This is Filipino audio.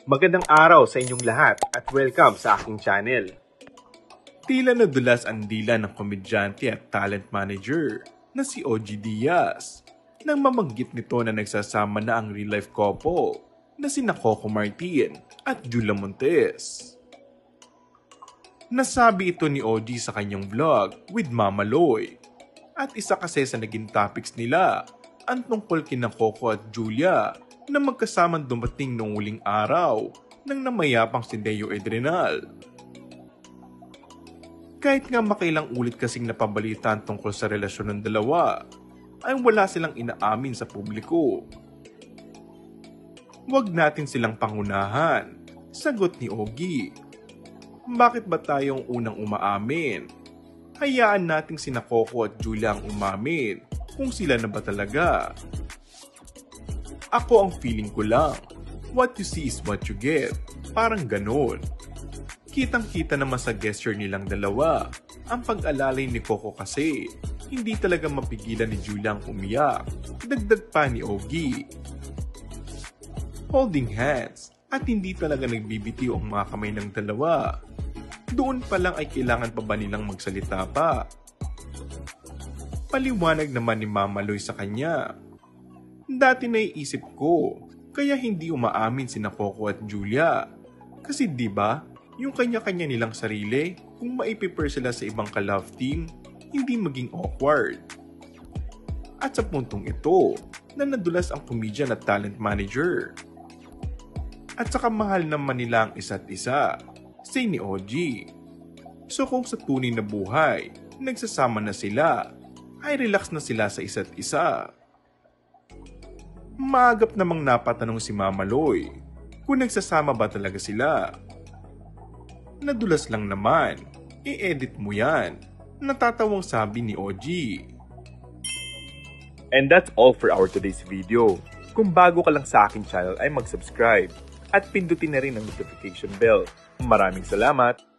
Magandang araw sa inyong lahat at welcome sa aking channel. Tila nadulas ang dila ng komedyante at talent manager na si OG Diaz nang mamanggit nito na nagsasama na ang real-life couple na sina Coco Martin at Julia Montes. Nasabi ito ni OG sa kanyang vlog with Mama Loy at isa kasi sa naging topics nila ang tungkol kina Coco at Julia na magkasamang dumating noong huling araw ng namayapang si Deo Edrenal. Kahit nga makailang ulit kasing napabalitan tungkol sa relasyon ng dalawa, ay wala silang inaamin sa publiko. Huwag natin silang pangunahan, sagot ni Ogie. Bakit ba tayong unang umaamin? Hayaan nating sina Coco at Julia ang umamin kung sila na ba talaga. Ako ang feeling ko lang, what you see is what you get. Parang ganon. Kitang-kita naman sa gesture nilang dalawa. Ang pag-alalay ni Coco kasi, hindi talaga mapigilan ni Julia ang umiyak. Dagdag pa ni Ogie. Holding hands at hindi talaga nagbibitiw ang mga kamay ng dalawa. Doon pa lang ay kailangan pa ba nilang magsalita pa? Paliwanag naman ni Mama Loy sa kanya. Dati naiisip ko, kaya hindi umaamin sina Coco at Julia. Kasi diba, yung kanya-kanya nilang sarili, kung maipiper sila sa ibang ka-love team, hindi maging awkward. At sa puntong ito, na nadulas ang comedian at talent manager. At saka mahal naman nila ang isa't isa, say ni OG. So kung sa tunay na buhay, nagsasama na sila, ay relax na sila sa isa't isa. Maagap namang napatanong si Mama Loy kung nagsasama ba talaga sila. Nadulas lang naman, i-edit mo yan, natatawang sabi ni OG. And that's all for our today's video. Kung bago ka lang sa aking channel ay mag-subscribe at pindutin na rin ang notification bell. Maraming salamat!